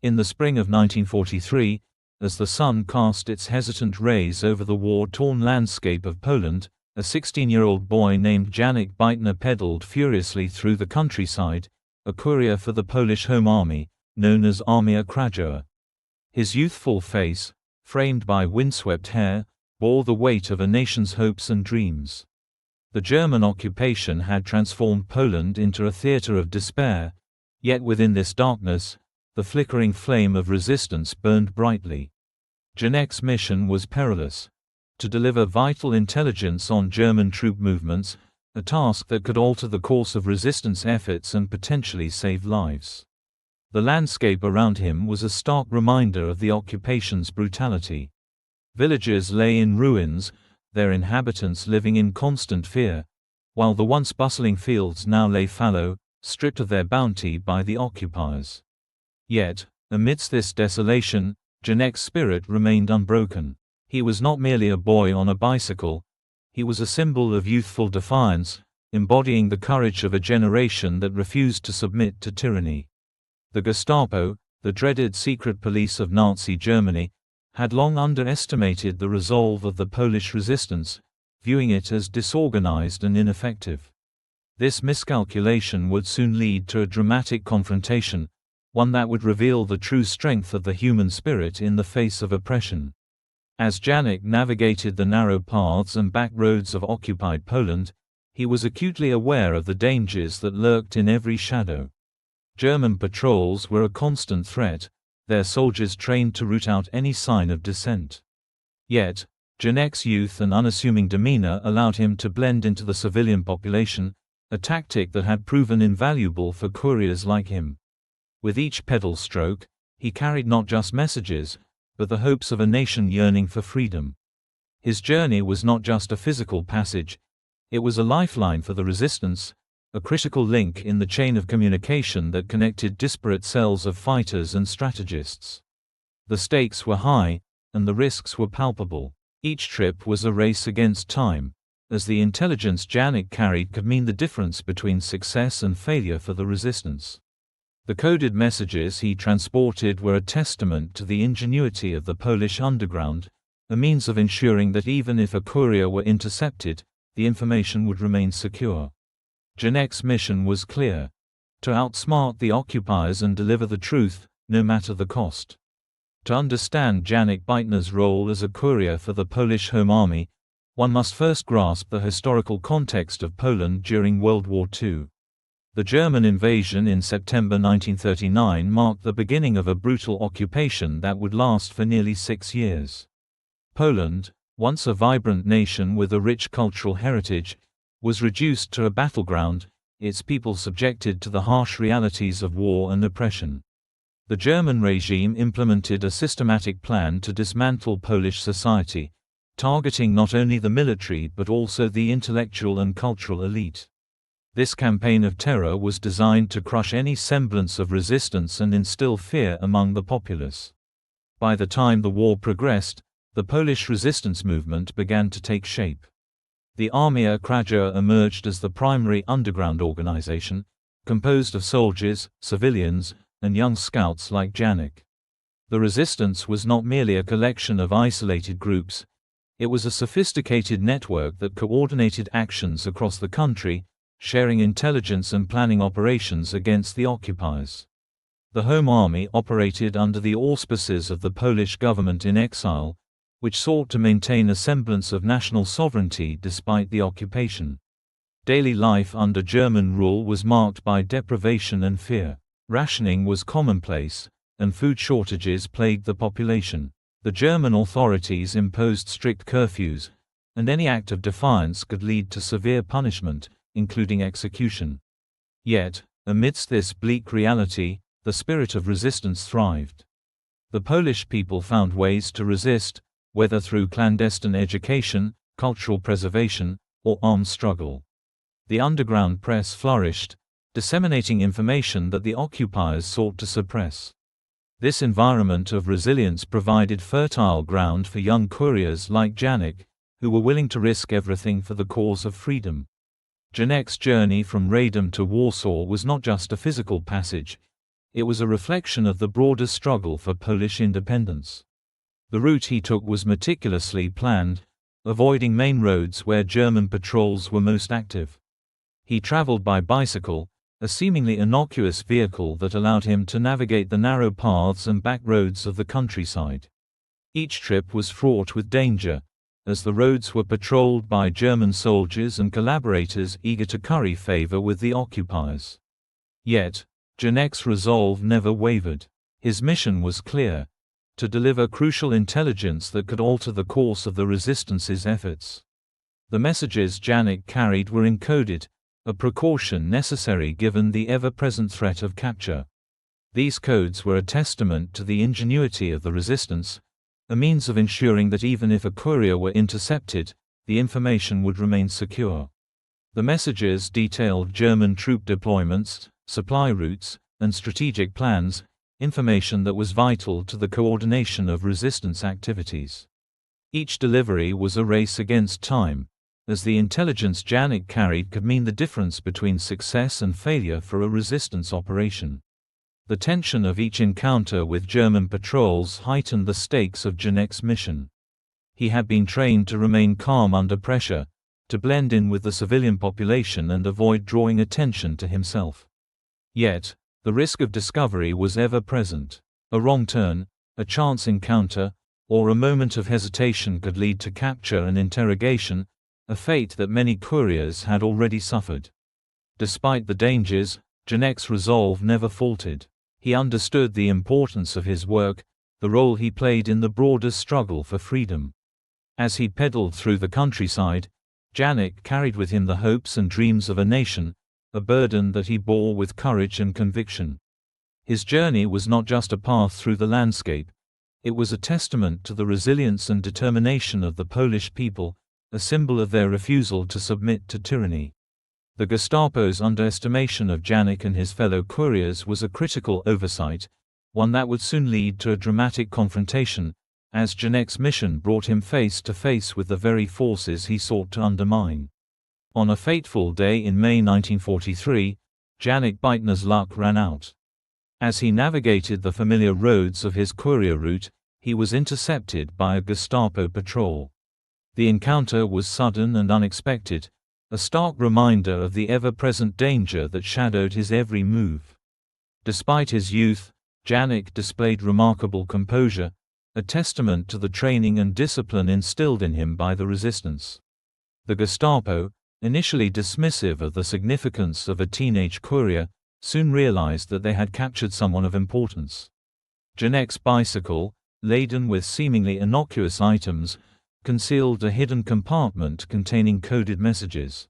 In the spring of 1943, as the sun cast its hesitant rays over the war-torn landscape of Poland, a 16-year-old boy named Janek Bytnar pedaled furiously through the countryside, a courier for the Polish Home Army, known as Armia Krajowa. His youthful face, framed by windswept hair, bore the weight of a nation's hopes and dreams. The German occupation had transformed Poland into a theater of despair, yet within this darkness, the flickering flame of resistance burned brightly. Janek's mission was perilous: to deliver vital intelligence on German troop movements, a task that could alter the course of resistance efforts and potentially save lives. The landscape around him was a stark reminder of the occupation's brutality. Villages lay in ruins, their inhabitants living in constant fear, while the once bustling fields now lay fallow, stripped of their bounty by the occupiers. Yet, amidst this desolation, Janek's spirit remained unbroken. He was not merely a boy on a bicycle, he was a symbol of youthful defiance, embodying the courage of a generation that refused to submit to tyranny. The Gestapo, the dreaded secret police of Nazi Germany, had long underestimated the resolve of the Polish resistance, viewing it as disorganized and ineffective. This miscalculation would soon lead to a dramatic confrontation, one that would reveal the true strength of the human spirit in the face of oppression. As Janek navigated the narrow paths and back roads of occupied Poland, he was acutely aware of the dangers that lurked in every shadow. German patrols were a constant threat, their soldiers trained to root out any sign of dissent. Yet, Janek's youth and unassuming demeanor allowed him to blend into the civilian population, a tactic that had proven invaluable for couriers like him. With each pedal stroke, he carried not just messages, but the hopes of a nation yearning for freedom. His journey was not just a physical passage, it was a lifeline for the resistance, a critical link in the chain of communication that connected disparate cells of fighters and strategists. The stakes were high, and the risks were palpable. Each trip was a race against time, as the intelligence Janek carried could mean the difference between success and failure for the resistance. The coded messages he transported were a testament to the ingenuity of the Polish underground, a means of ensuring that even if a courier were intercepted, the information would remain secure. Janek's mission was clear: to outsmart the occupiers and deliver the truth, no matter the cost. To understand Janek Bytnar's role as a courier for the Polish Home Army, one must first grasp the historical context of Poland during World War II. The German invasion in September 1939 marked the beginning of a brutal occupation that would last for nearly 6 years. Poland, once a vibrant nation with a rich cultural heritage, was reduced to a battleground, its people subjected to the harsh realities of war and oppression. The German regime implemented a systematic plan to dismantle Polish society, targeting not only the military but also the intellectual and cultural elite. This campaign of terror was designed to crush any semblance of resistance and instill fear among the populace. By the time the war progressed, the Polish resistance movement began to take shape. The Armia Krajowa emerged as the primary underground organization, composed of soldiers, civilians, and young scouts like Janek. The resistance was not merely a collection of isolated groups, it was a sophisticated network that coordinated actions across the country, sharing intelligence and planning operations against the occupiers. The Home Army operated under the auspices of the Polish government in exile, which sought to maintain a semblance of national sovereignty despite the occupation. Daily life under German rule was marked by deprivation and fear. Rationing was commonplace, and food shortages plagued the population. The German authorities imposed strict curfews, and any act of defiance could lead to severe punishment, including execution. Yet, amidst this bleak reality, the spirit of resistance thrived. The Polish people found ways to resist, whether through clandestine education, cultural preservation, or armed struggle. The underground press flourished, disseminating information that the occupiers sought to suppress. This environment of resilience provided fertile ground for young couriers like Janek, who were willing to risk everything for the cause of freedom. Janek's journey from Radom to Warsaw was not just a physical passage, It was a reflection of the broader struggle for Polish independence. The route he took was meticulously planned, avoiding main roads where German patrols were most active. He traveled by bicycle, a seemingly innocuous vehicle that allowed him to navigate the narrow paths and back roads of the countryside. Each trip was fraught with danger, as the roads were patrolled by German soldiers and collaborators eager to curry favor with the occupiers. Yet, Janek's resolve never wavered. His mission was clear: to deliver crucial intelligence that could alter the course of the resistance's efforts. The messages Janek carried were encoded, a precaution necessary given the ever-present threat of capture. These codes were a testament to the ingenuity of the resistance, a means of ensuring that even if a courier were intercepted, the information would remain secure. The messages detailed German troop deployments, supply routes, and strategic plans, information that was vital to the coordination of resistance activities. Each delivery was a race against time, as the intelligence Janek carried could mean the difference between success and failure for a resistance operation. The tension of each encounter with German patrols heightened the stakes of Janek's mission. He had been trained to remain calm under pressure, to blend in with the civilian population and avoid drawing attention to himself. Yet, the risk of discovery was ever present. A wrong turn, a chance encounter, or a moment of hesitation could lead to capture and interrogation, a fate that many couriers had already suffered. Despite the dangers, Janek's resolve never faltered. He understood the importance of his work, the role he played in the broader struggle for freedom. As he pedaled through the countryside, Janek carried with him the hopes and dreams of a nation, a burden that he bore with courage and conviction. His journey was not just a path through the landscape, it was a testament to the resilience and determination of the Polish people, a symbol of their refusal to submit to tyranny. The Gestapo's underestimation of Janek and his fellow couriers was a critical oversight, one that would soon lead to a dramatic confrontation, as Janek's mission brought him face to face with the very forces he sought to undermine. On a fateful day in May 1943, Janek Bytnar's luck ran out. As he navigated the familiar roads of his courier route, he was intercepted by a Gestapo patrol. The encounter was sudden and unexpected, a stark reminder of the ever-present danger that shadowed his every move. Despite his youth, Janek displayed remarkable composure, a testament to the training and discipline instilled in him by the resistance. The Gestapo, initially dismissive of the significance of a teenage courier, soon realized that they had captured someone of importance. Janek's bicycle, laden with seemingly innocuous items, concealed a hidden compartment containing coded messages.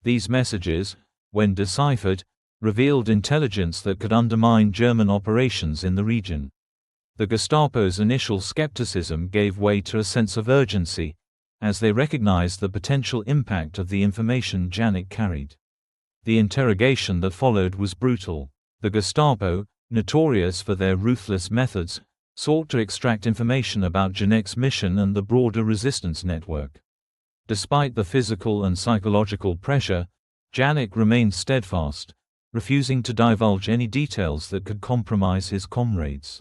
These messages, when deciphered, revealed intelligence that could undermine German operations in the region. The Gestapo's initial skepticism gave way to a sense of urgency, as they recognized the potential impact of the information Janek carried. The interrogation that followed was brutal. The Gestapo, notorious for their ruthless methods, sought to extract information about Janek's mission and the broader resistance network. Despite the physical and psychological pressure, Janek remained steadfast, refusing to divulge any details that could compromise his comrades.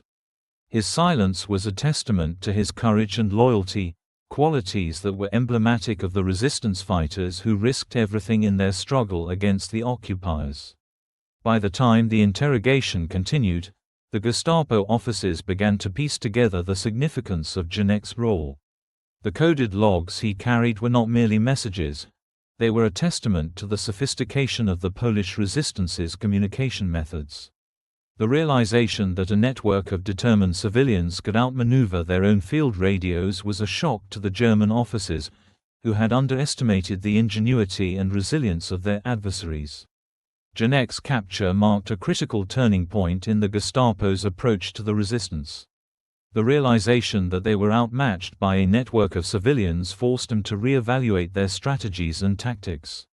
His silence was a testament to his courage and loyalty, qualities that were emblematic of the resistance fighters who risked everything in their struggle against the occupiers. By the time the interrogation continued, the Gestapo officers began to piece together the significance of Janek's role. The coded logs he carried were not merely messages, they were a testament to the sophistication of the Polish resistance's communication methods. The realization that a network of determined civilians could outmaneuver their own field radios was a shock to the German officers, who had underestimated the ingenuity and resilience of their adversaries. Janek's capture marked a critical turning point in the Gestapo's approach to the resistance. The realization that they were outmatched by a network of civilians forced them to re-evaluate their strategies and tactics.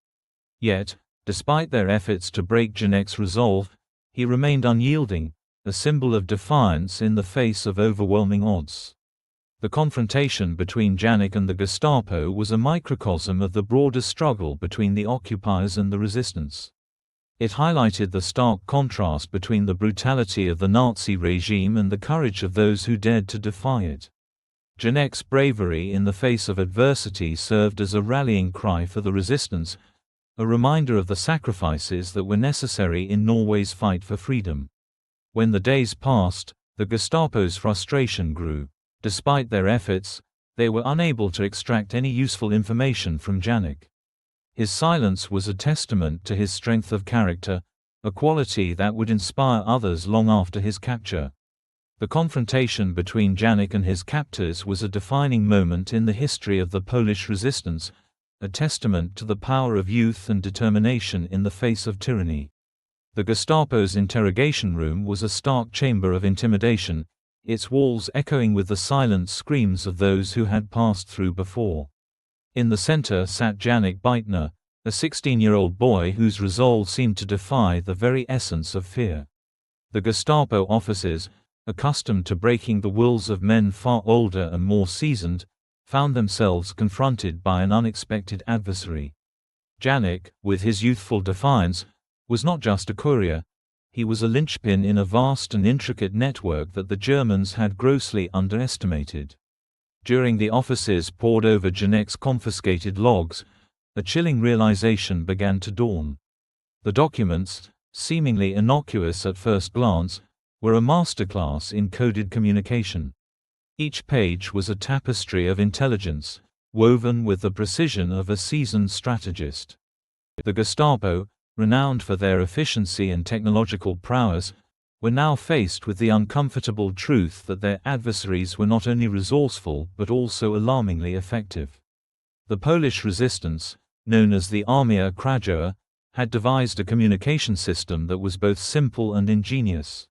Yet, despite their efforts to break Janek's resolve, he remained unyielding, a symbol of defiance in the face of overwhelming odds. The confrontation between Janek and the Gestapo was a microcosm of the broader struggle between the occupiers and the resistance. It highlighted the stark contrast between the brutality of the Nazi regime and the courage of those who dared to defy it. Janek's bravery in the face of adversity served as a rallying cry for the resistance, a reminder of the sacrifices that were necessary in Norway's fight for freedom. When the days passed, the Gestapo's frustration grew. Despite their efforts, they were unable to extract any useful information from Janek. His silence was a testament to his strength of character, a quality that would inspire others long after his capture. The confrontation between Janek and his captors was a defining moment in the history of the Polish resistance, a testament to the power of youth and determination in the face of tyranny. The Gestapo's interrogation room was a stark chamber of intimidation, its walls echoing with the silent screams of those who had passed through before. In the center sat Janek Bytnar, a 16-year-old boy whose resolve seemed to defy the very essence of fear. The Gestapo officers, accustomed to breaking the wills of men far older and more seasoned, found themselves confronted by an unexpected adversary. Janek, with his youthful defiance, was not just a courier, he was a linchpin in a vast and intricate network that the Germans had grossly underestimated. During the officers pored over Janek's confiscated logs, a chilling realization began to dawn. The documents, seemingly innocuous at first glance, were a masterclass in coded communication. Each page was a tapestry of intelligence, woven with the precision of a seasoned strategist. The Gestapo, renowned for their efficiency and technological prowess, were now faced with the uncomfortable truth that their adversaries were not only resourceful but also alarmingly effective. The Polish resistance, known as the Armia Krajowa, had devised a communication system that was both simple and ingenious.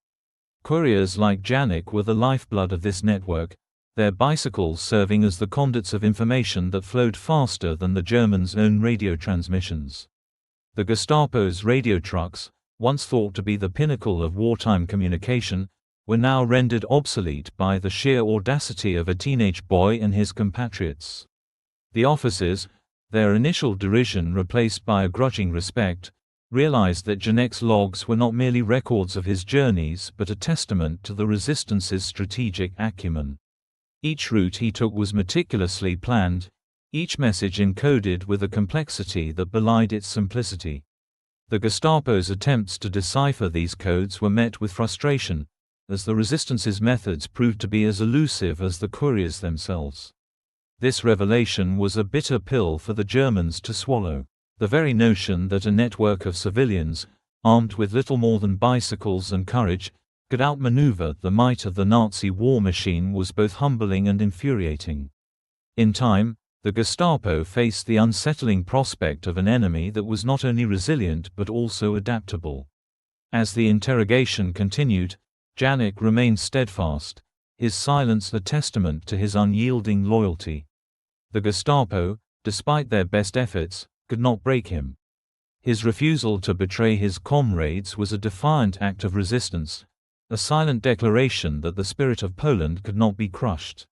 Couriers like Janek were the lifeblood of this network, their bicycles serving as the conduits of information that flowed faster than the Germans' own radio transmissions. The Gestapo's radio trucks, once thought to be the pinnacle of wartime communication, were now rendered obsolete by the sheer audacity of a teenage boy and his compatriots. The officers, their initial derision replaced by a grudging respect, realized that Janek's logs were not merely records of his journeys but a testament to the resistance's strategic acumen. Each route he took was meticulously planned, each message encoded with a complexity that belied its simplicity. The Gestapo's attempts to decipher these codes were met with frustration, as the resistance's methods proved to be as elusive as the couriers themselves. This revelation was a bitter pill for the Germans to swallow. The very notion that a network of civilians, armed with little more than bicycles and courage, could outmaneuver the might of the Nazi war machine was both humbling and infuriating. In time, the Gestapo faced the unsettling prospect of an enemy that was not only resilient but also adaptable. As the interrogation continued, Janek remained steadfast, his silence a testament to his unyielding loyalty. The Gestapo, despite their best efforts, could not break him. His refusal to betray his comrades was a defiant act of resistance, a silent declaration that the spirit of Poland could not be crushed.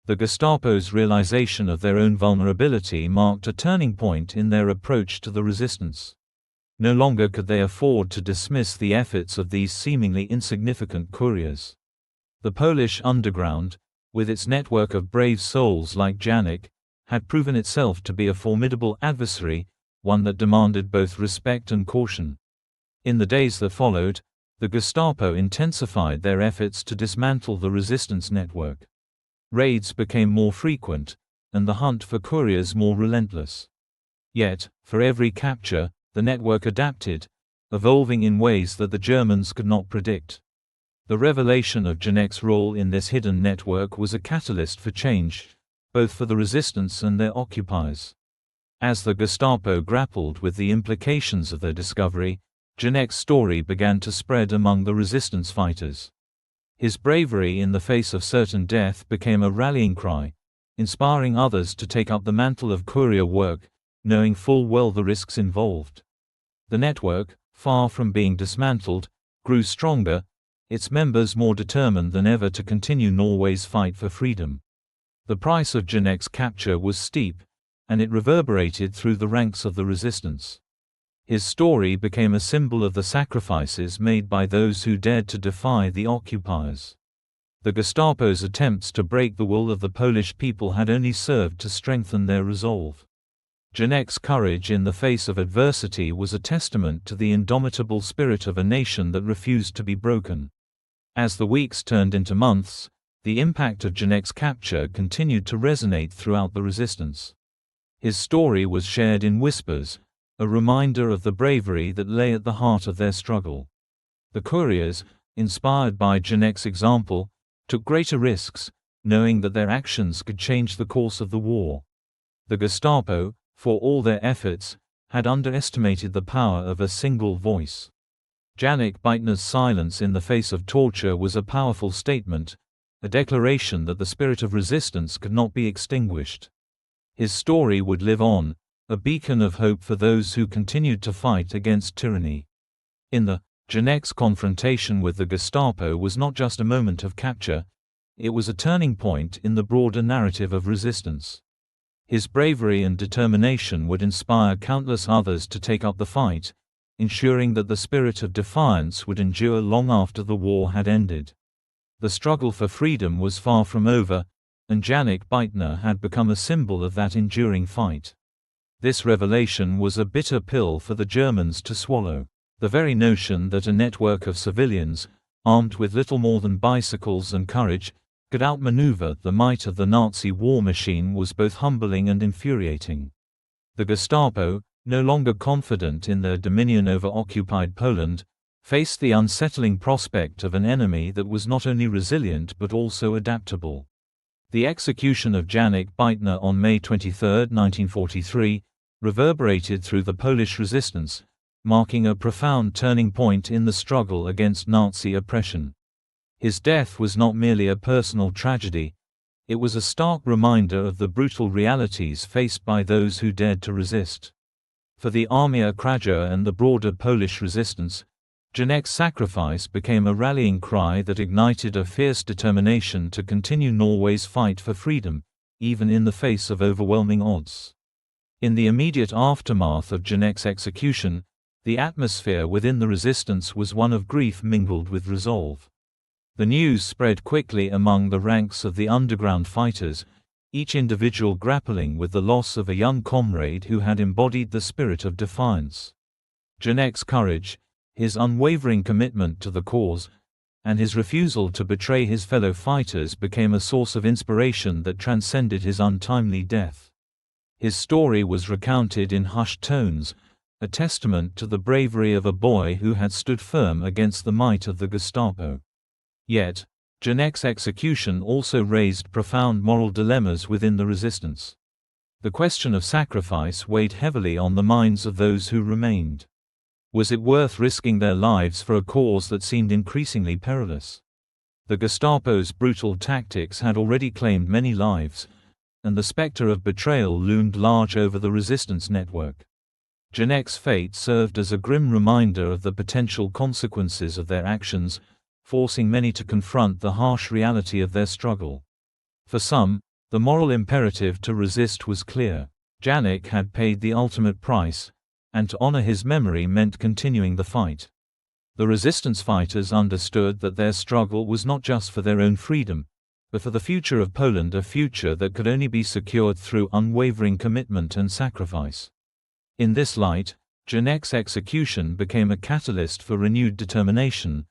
The Gestapo's realization of their own vulnerability marked a turning point in their approach to the resistance. No longer could they afford to dismiss the efforts of these seemingly insignificant couriers. The Polish underground, with its network of brave souls like Janek, had proven itself to be a formidable adversary, one that demanded both respect and caution. In the days that followed, the Gestapo intensified their efforts to dismantle the resistance network. Raids became more frequent, and the hunt for couriers more relentless. Yet, for every capture, the network adapted, evolving in ways that the Germans could not predict. The revelation of Janek's role in this hidden network was a catalyst for change, both for the resistance and their occupiers. As the Gestapo grappled with the implications of their discovery, Janek's story began to spread among the resistance fighters. His bravery in the face of certain death became a rallying cry, inspiring others to take up the mantle of courier work, knowing full well the risks involved. The network, far from being dismantled, grew stronger, its members more determined than ever to continue Norway's fight for freedom. The price of Janek's capture was steep, and it reverberated through the ranks of the resistance. His story became a symbol of the sacrifices made by those who dared to defy the occupiers. The Gestapo's attempts to break the will of the Polish people had only served to strengthen their resolve. Janek's courage in the face of adversity was a testament to the indomitable spirit of a nation that refused to be broken. As the weeks turned into months, the impact of Janek's capture continued to resonate throughout the resistance. His story was shared in whispers, a reminder of the bravery that lay at the heart of their struggle. The couriers, inspired by Janek's example, took greater risks, knowing that their actions could change the course of the war. The Gestapo, for all their efforts, had underestimated the power of a single voice. Janek Bytnar's silence in the face of torture was a powerful statement, a declaration that the spirit of resistance could not be extinguished. His story would live on, a beacon of hope for those who continued to fight against tyranny. Janek's confrontation with the Gestapo was not just a moment of capture, it was a turning point in the broader narrative of resistance. His bravery and determination would inspire countless others to take up the fight, ensuring that the spirit of defiance would endure long after the war had ended. The struggle for freedom was far from over, and Janek Bytnar had become a symbol of that enduring fight. This revelation was a bitter pill for the Germans to swallow. The very notion that a network of civilians, armed with little more than bicycles and courage, could outmaneuver the might of the Nazi war machine was both humbling and infuriating. The Gestapo, no longer confident in their dominion over occupied Poland, faced the unsettling prospect of an enemy that was not only resilient but also adaptable. The execution of Janek Bytnar on May 23, 1943, reverberated through the Polish resistance, marking a profound turning point in the struggle against Nazi oppression. His death was not merely a personal tragedy, it was a stark reminder of the brutal realities faced by those who dared to resist. For the Armia Krajowa and the broader Polish resistance, Janek's sacrifice became a rallying cry that ignited a fierce determination to continue Norway's fight for freedom, even in the face of overwhelming odds. In the immediate aftermath of Janek's execution, the atmosphere within the resistance was one of grief mingled with resolve. The news spread quickly among the ranks of the underground fighters, each individual grappling with the loss of a young comrade who had embodied the spirit of defiance. Janek's courage, his unwavering commitment to the cause, and his refusal to betray his fellow fighters became a source of inspiration that transcended his untimely death. His story was recounted in hushed tones, a testament to the bravery of a boy who had stood firm against the might of the Gestapo. Yet, Janek's execution also raised profound moral dilemmas within the resistance. The question of sacrifice weighed heavily on the minds of those who remained. Was it worth risking their lives for a cause that seemed increasingly perilous? The Gestapo's brutal tactics had already claimed many lives, and the specter of betrayal loomed large over the resistance network. Janek's fate served as a grim reminder of the potential consequences of their actions, forcing many to confront the harsh reality of their struggle. For some, the moral imperative to resist was clear. Janek had paid the ultimate price, and to honor his memory meant continuing the fight. The resistance fighters understood that their struggle was not just for their own freedom, but for the future of Poland, a future that could only be secured through unwavering commitment and sacrifice. In this light, Janek's execution became a catalyst for renewed determination,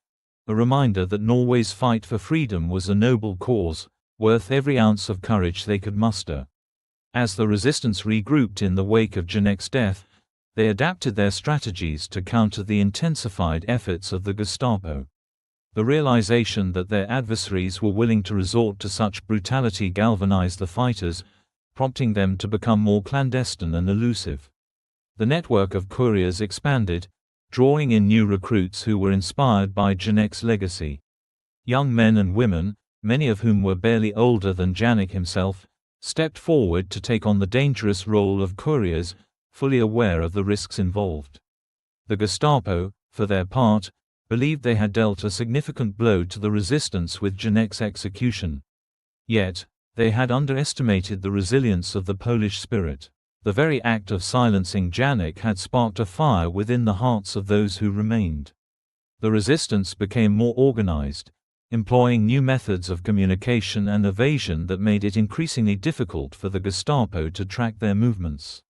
a reminder that Norway's fight for freedom was a noble cause, worth every ounce of courage they could muster. As the resistance regrouped in the wake of Janek's death, they adapted their strategies to counter the intensified efforts of the Gestapo. The realization that their adversaries were willing to resort to such brutality galvanized the fighters, prompting them to become more clandestine and elusive. The network of couriers expanded, drawing in new recruits who were inspired by Janek's legacy. Young men and women, many of whom were barely older than Janek himself, stepped forward to take on the dangerous role of couriers, fully aware of the risks involved. The Gestapo, for their part, believed they had dealt a significant blow to the resistance with Janek's execution. Yet, they had underestimated the resilience of the Polish spirit. The very act of silencing Janek had sparked a fire within the hearts of those who remained. The resistance became more organized, employing new methods of communication and evasion that made it increasingly difficult for the Gestapo to track their movements.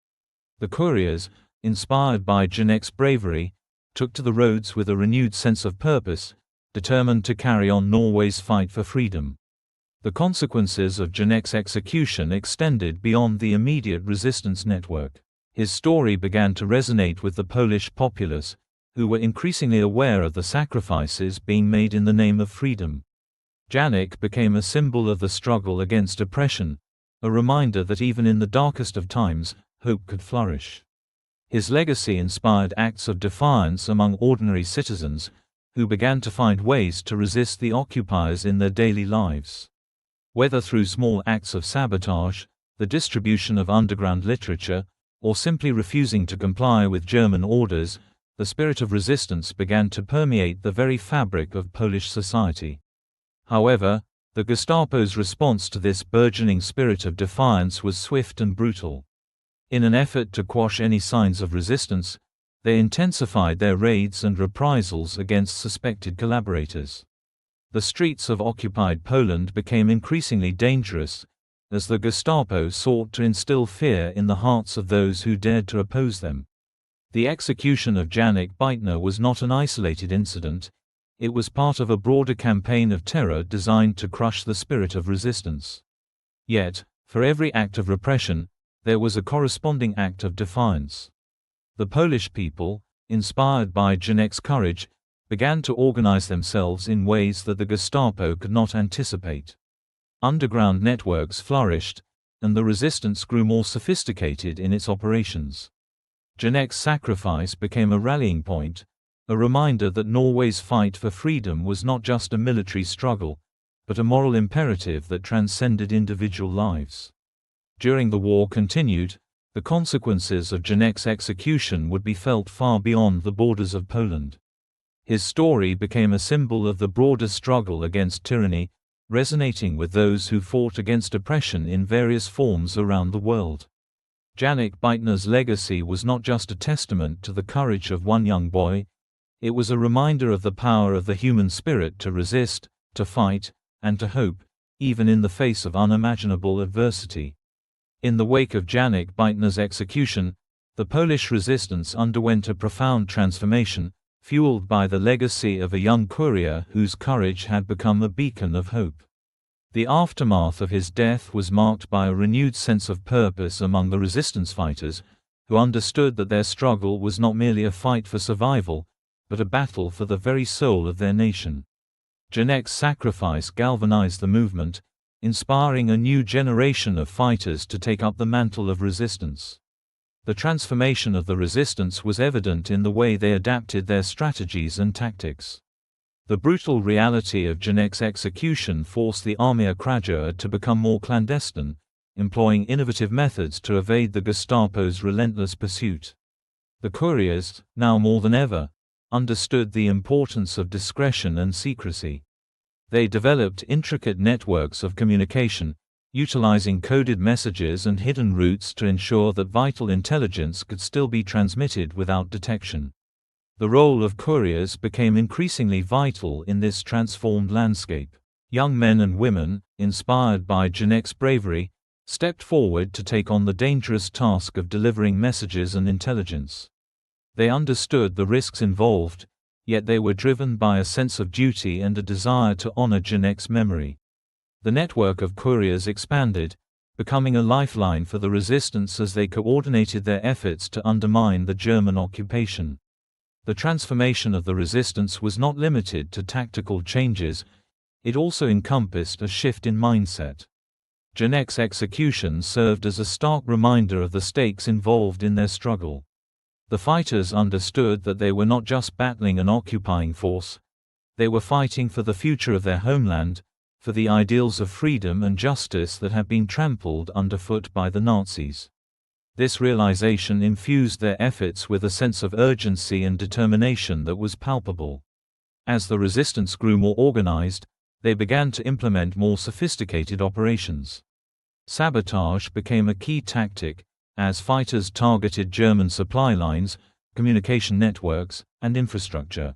The couriers, inspired by Janek's bravery, took to the roads with a renewed sense of purpose, determined to carry on Norway's fight for freedom. The consequences of Janek's execution extended beyond the immediate resistance network. His story began to resonate with the Polish populace, who were increasingly aware of the sacrifices being made in the name of freedom. Janek became a symbol of the struggle against oppression, a reminder that even in the darkest of times, hope could flourish. His legacy inspired acts of defiance among ordinary citizens, who began to find ways to resist the occupiers in their daily lives. Whether through small acts of sabotage, the distribution of underground literature, or simply refusing to comply with German orders, the spirit of resistance began to permeate the very fabric of Polish society. However, the Gestapo's response to this burgeoning spirit of defiance was swift and brutal. In an effort to quash any signs of resistance, they intensified their raids and reprisals against suspected collaborators. The streets of occupied Poland became increasingly dangerous, as the Gestapo sought to instill fear in the hearts of those who dared to oppose them. The execution of Janek Bytnar was not an isolated incident, it was part of a broader campaign of terror designed to crush the spirit of resistance. Yet, for every act of repression, there was a corresponding act of defiance. The Polish people, inspired by Janek's courage, began to organize themselves in ways that the Gestapo could not anticipate. Underground networks flourished, and the resistance grew more sophisticated in its operations. Janek's sacrifice became a rallying point, a reminder that Norway's fight for freedom was not just a military struggle, but a moral imperative that transcended individual lives. During the war continued, the consequences of Janek's execution would be felt far beyond the borders of Poland. His story became a symbol of the broader struggle against tyranny, resonating with those who fought against oppression in various forms around the world. Janek Bytnar's legacy was not just a testament to the courage of one young boy, it was a reminder of the power of the human spirit to resist, to fight, and to hope, even in the face of unimaginable adversity. In the wake of Janek Bytnar's execution, the Polish resistance underwent a profound transformation, fueled by the legacy of a young courier whose courage had become a beacon of hope. The aftermath of his death was marked by a renewed sense of purpose among the resistance fighters, who understood that their struggle was not merely a fight for survival, but a battle for the very soul of their nation. Janek's sacrifice galvanized the movement, inspiring a new generation of fighters to take up the mantle of resistance. The transformation of the resistance was evident in the way they adapted their strategies and tactics. The brutal reality of Janek's execution forced the Armia Krajowa to become more clandestine, employing innovative methods to evade the Gestapo's relentless pursuit. The couriers, now more than ever, understood the importance of discretion and secrecy. They developed intricate networks of communication, utilizing coded messages and hidden routes to ensure that vital intelligence could still be transmitted without detection. The role of couriers became increasingly vital in this transformed landscape. Young men and women, inspired by Janek's bravery, stepped forward to take on the dangerous task of delivering messages and intelligence. They understood the risks involved, yet they were driven by a sense of duty and a desire to honor Janek's memory. The network of couriers expanded, becoming a lifeline for the resistance as they coordinated their efforts to undermine the German occupation. The transformation of the resistance was not limited to tactical changes, it also encompassed a shift in mindset. Janek's execution served as a stark reminder of the stakes involved in their struggle. The fighters understood that they were not just battling an occupying force, they were fighting for the future of their homeland, for the ideals of freedom and justice that had been trampled underfoot by the Nazis. This realization infused their efforts with a sense of urgency and determination that was palpable. As the resistance grew more organized, they began to implement more sophisticated operations. Sabotage became a key tactic, as fighters targeted German supply lines, communication networks, and infrastructure.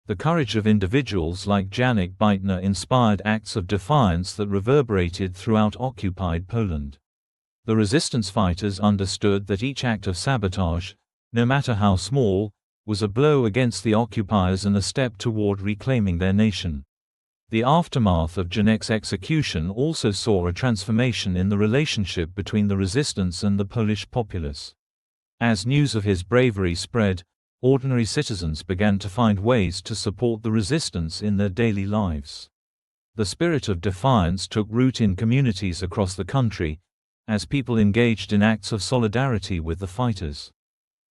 The courage of individuals like Janek Bytnar inspired acts of defiance that reverberated throughout occupied Poland. The resistance fighters understood that each act of sabotage, no matter how small, was a blow against the occupiers and a step toward reclaiming their nation. The aftermath of Janek's execution also saw a transformation in the relationship between the resistance and the Polish populace. As news of his bravery spread, ordinary citizens began to find ways to support the resistance in their daily lives. The spirit of defiance took root in communities across the country, as people engaged in acts of solidarity with the fighters.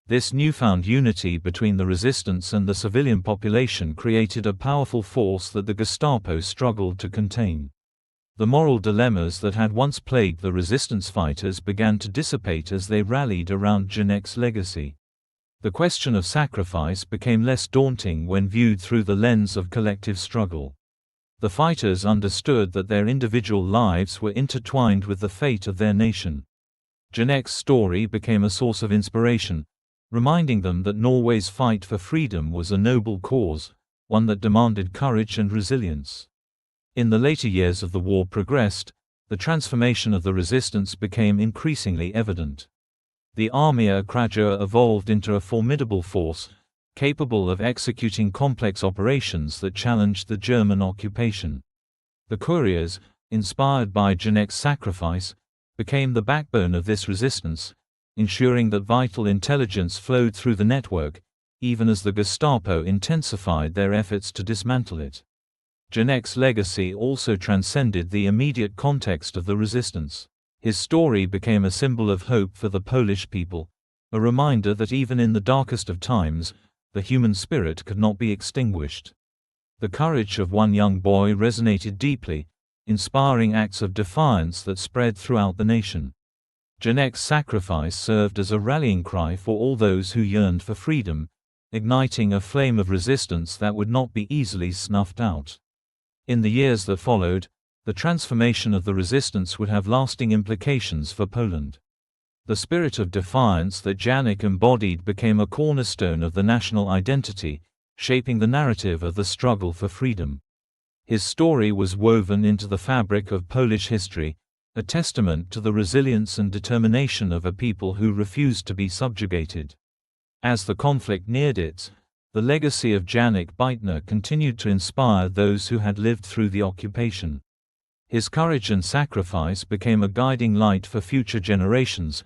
This newfound unity between the resistance and the civilian population created a powerful force that the Gestapo struggled to contain. The moral dilemmas that had once plagued the resistance fighters began to dissipate as they rallied around Janek's legacy. The question of sacrifice became less daunting when viewed through the lens of collective struggle. The fighters understood that their individual lives were intertwined with the fate of their nation. Janek's story became a source of inspiration, reminding them that Norway's fight for freedom was a noble cause, one that demanded courage and resilience. In the later years of the war progressed, the transformation of the resistance became increasingly evident. The Armia Krajowa evolved into a formidable force, capable of executing complex operations that challenged the German occupation. The Couriers, inspired by Janek's sacrifice, became the backbone of this resistance, ensuring that vital intelligence flowed through the network, even as the Gestapo intensified their efforts to dismantle it. Janek's legacy also transcended the immediate context of the resistance. His story became a symbol of hope for the Polish people, a reminder that even in the darkest of times, the human spirit could not be extinguished. The courage of one young boy resonated deeply, inspiring acts of defiance that spread throughout the nation. Janek's sacrifice served as a rallying cry for all those who yearned for freedom, igniting a flame of resistance that would not be easily snuffed out. In the years that followed, the transformation of the resistance would have lasting implications for Poland. The spirit of defiance that Janek embodied became a cornerstone of the national identity, shaping the narrative of the struggle for freedom. His story was woven into the fabric of Polish history, a testament to the resilience and determination of a people who refused to be subjugated. As the conflict neared its, the legacy of Janek Bytnar continued to inspire those who had lived through the occupation. His courage and sacrifice became a guiding light for future generations,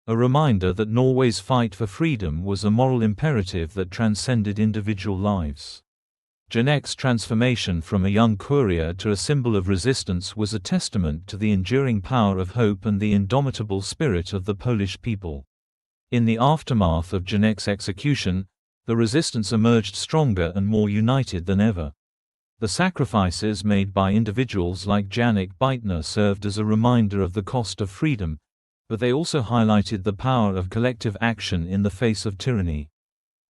a reminder that Norway's fight for freedom was a moral imperative that transcended individual lives. Janek's transformation from a young courier to a symbol of resistance was a testament to the enduring power of hope and the indomitable spirit of the Polish people. In the aftermath of Janek's execution, the resistance emerged stronger and more united than ever. The sacrifices made by individuals like Janek Bytnar served as a reminder of the cost of freedom, but they also highlighted the power of collective action in the face of tyranny.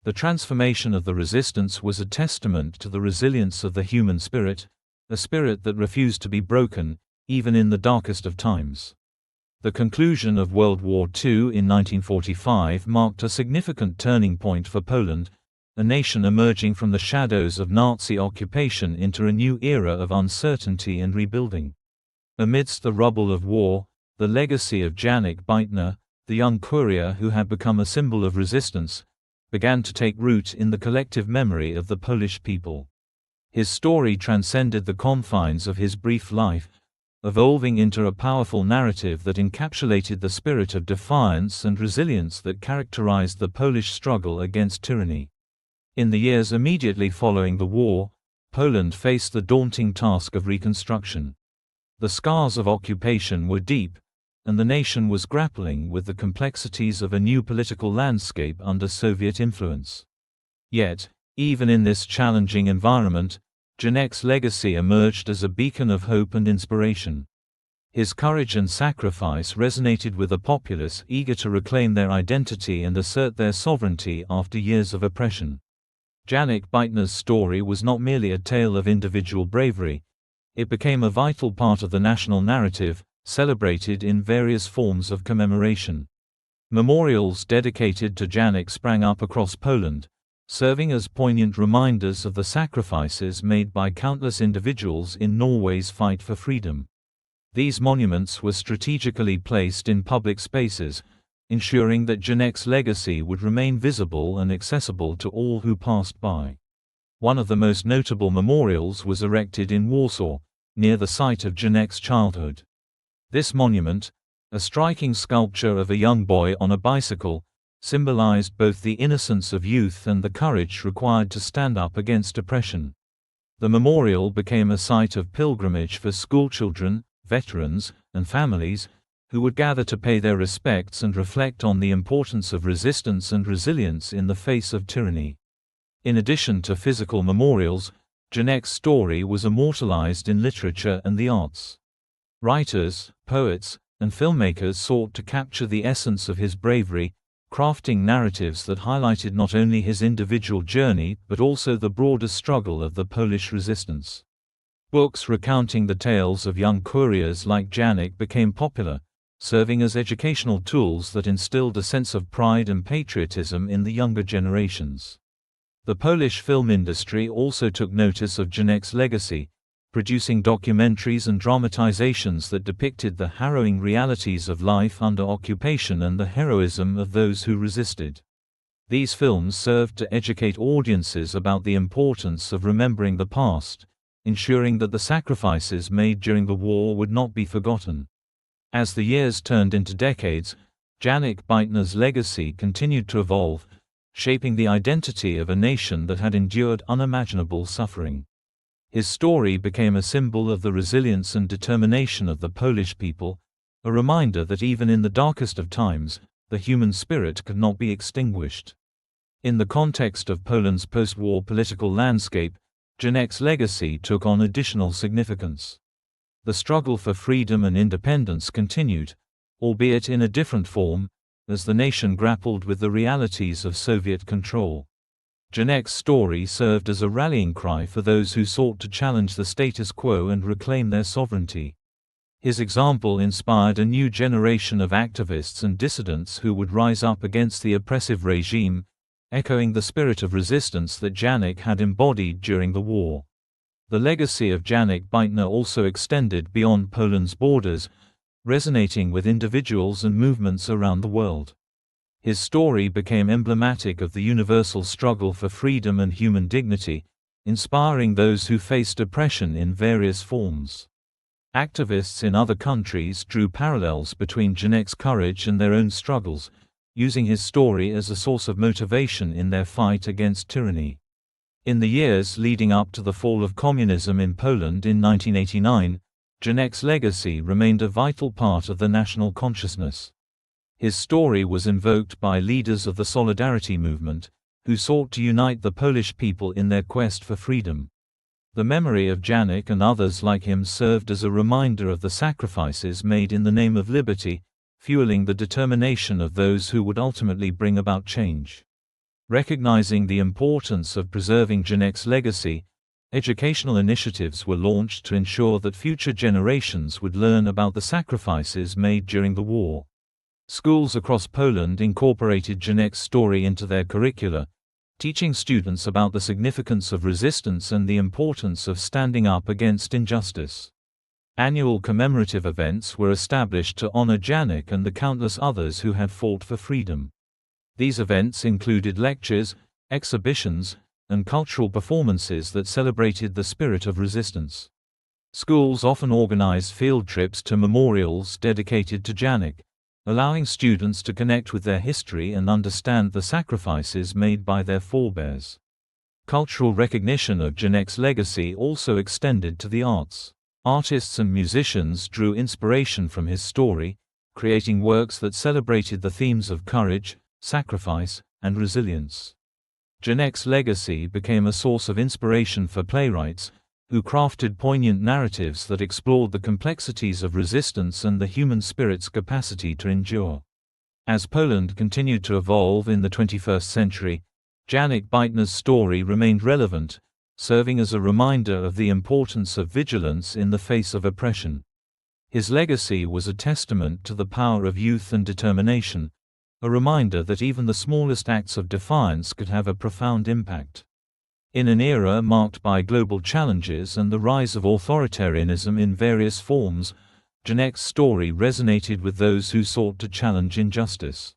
The transformation of the resistance was a testament to the resilience of the human spirit, a spirit that refused to be broken, even in the darkest of times. The conclusion of World War II in 1945 marked a significant turning point for Poland, a nation emerging from the shadows of Nazi occupation into a new era of uncertainty and rebuilding. Amidst the rubble of war, the legacy of Janek Bytnar, the young courier who had become a symbol of resistance, began to take root in the collective memory of the Polish people. His story transcended the confines of his brief life, evolving into a powerful narrative that encapsulated the spirit of defiance and resilience that characterized the Polish struggle against tyranny. In the years immediately following the war, Poland faced the daunting task of reconstruction. The scars of occupation were deep, and the nation was grappling with the complexities of a new political landscape under Soviet influence. Yet, even in this challenging environment, Janek's legacy emerged as a beacon of hope and inspiration. His courage and sacrifice resonated with a populace eager to reclaim their identity and assert their sovereignty after years of oppression. Janek Bytnar's story was not merely a tale of individual bravery, it became a vital part of the national narrative, celebrated in various forms of commemoration. Memorials dedicated to Janek sprang up across Poland, serving as poignant reminders of the sacrifices made by countless individuals in Norway's fight for freedom. These monuments were strategically placed in public spaces, ensuring that Janek's legacy would remain visible and accessible to all who passed by. One of the most notable memorials was erected in Warsaw, near the site of Janek's childhood. This monument, a striking sculpture of a young boy on a bicycle, symbolized both the innocence of youth and the courage required to stand up against oppression. The memorial became a site of pilgrimage for schoolchildren, veterans, and families, who would gather to pay their respects and reflect on the importance of resistance and resilience in the face of tyranny. In addition to physical memorials, Janek's story was immortalized in literature and the arts. Writers, poets, and filmmakers sought to capture the essence of his bravery, crafting narratives that highlighted not only his individual journey but also the broader struggle of the Polish resistance. Books recounting the tales of young couriers like Janek became popular, serving as educational tools that instilled a sense of pride and patriotism in the younger generations. The Polish film industry also took notice of Janek's legacy, producing documentaries and dramatizations that depicted the harrowing realities of life under occupation and the heroism of those who resisted. These films served to educate audiences about the importance of remembering the past, ensuring that the sacrifices made during the war would not be forgotten. As the years turned into decades, Janek Bytnar's legacy continued to evolve, shaping the identity of a nation that had endured unimaginable suffering. His story became a symbol of the resilience and determination of the Polish people, a reminder that even in the darkest of times, the human spirit could not be extinguished. In the context of Poland's post-war political landscape, Janek's legacy took on additional significance. The struggle for freedom and independence continued, albeit in a different form, as the nation grappled with the realities of Soviet control. Janek's story served as a rallying cry for those who sought to challenge the status quo and reclaim their sovereignty. His example inspired a new generation of activists and dissidents who would rise up against the oppressive regime, echoing the spirit of resistance that Janek had embodied during the war. The legacy of Janek Bytnar also extended beyond Poland's borders, resonating with individuals and movements around the world. His story became emblematic of the universal struggle for freedom and human dignity, inspiring those who faced oppression in various forms. Activists in other countries drew parallels between Janek's courage and their own struggles, using his story as a source of motivation in their fight against tyranny. In the years leading up to the fall of communism in Poland in 1989, Janek's legacy remained a vital part of the national consciousness. His story was invoked by leaders of the Solidarity movement, who sought to unite the Polish people in their quest for freedom. The memory of Janek and others like him served as a reminder of the sacrifices made in the name of liberty, fueling the determination of those who would ultimately bring about change. Recognizing the importance of preserving Janek's legacy, educational initiatives were launched to ensure that future generations would learn about the sacrifices made during the war. Schools across Poland incorporated Janek's story into their curricula, teaching students about the significance of resistance and the importance of standing up against injustice. Annual commemorative events were established to honor Janek and the countless others who had fought for freedom. These events included lectures, exhibitions, and cultural performances that celebrated the spirit of resistance. Schools often organized field trips to memorials dedicated to Janek, allowing students to connect with their history and understand the sacrifices made by their forebears. Cultural recognition of Janek's legacy also extended to the arts. Artists and musicians drew inspiration from his story, creating works that celebrated the themes of courage, sacrifice, and resilience. Janek's legacy became a source of inspiration for playwrights, who crafted poignant narratives that explored the complexities of resistance and the human spirit's capacity to endure. As Poland continued to evolve in the 21st century, Janek Bytnar's story remained relevant, serving as a reminder of the importance of vigilance in the face of oppression. His legacy was a testament to the power of youth and determination, a reminder that even the smallest acts of defiance could have a profound impact. In an era marked by global challenges and the rise of authoritarianism in various forms, Janek's story resonated with those who sought to challenge injustice.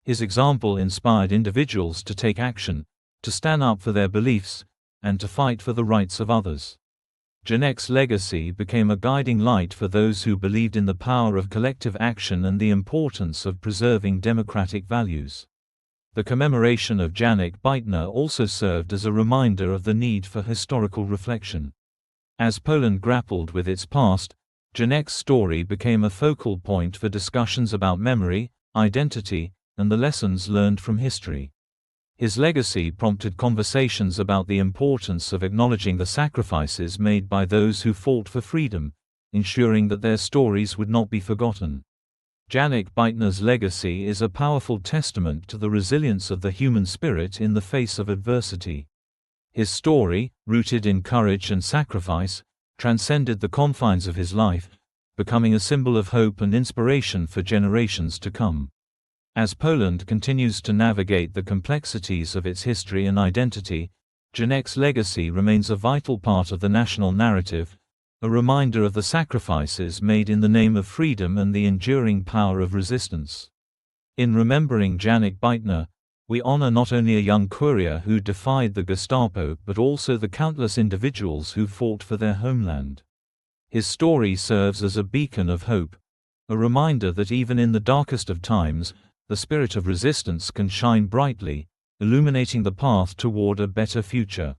His example inspired individuals to take action, to stand up for their beliefs, and to fight for the rights of others. Janek's legacy became a guiding light for those who believed in the power of collective action and the importance of preserving democratic values. The commemoration of Janek Bytnar also served as a reminder of the need for historical reflection. As Poland grappled with its past, Janek's story became a focal point for discussions about memory, identity, and the lessons learned from history. His legacy prompted conversations about the importance of acknowledging the sacrifices made by those who fought for freedom, ensuring that their stories would not be forgotten. Janek Bytnar's legacy is a powerful testament to the resilience of the human spirit in the face of adversity. His story, rooted in courage and sacrifice, transcended the confines of his life, becoming a symbol of hope and inspiration for generations to come. As Poland continues to navigate the complexities of its history and identity, Janek's legacy remains a vital part of the national narrative, a reminder of the sacrifices made in the name of freedom and the enduring power of resistance. In remembering Janek Bytnar, we honor not only a young courier who defied the Gestapo but also the countless individuals who fought for their homeland. His story serves as a beacon of hope, a reminder that even in the darkest of times, the spirit of resistance can shine brightly, illuminating the path toward a better future.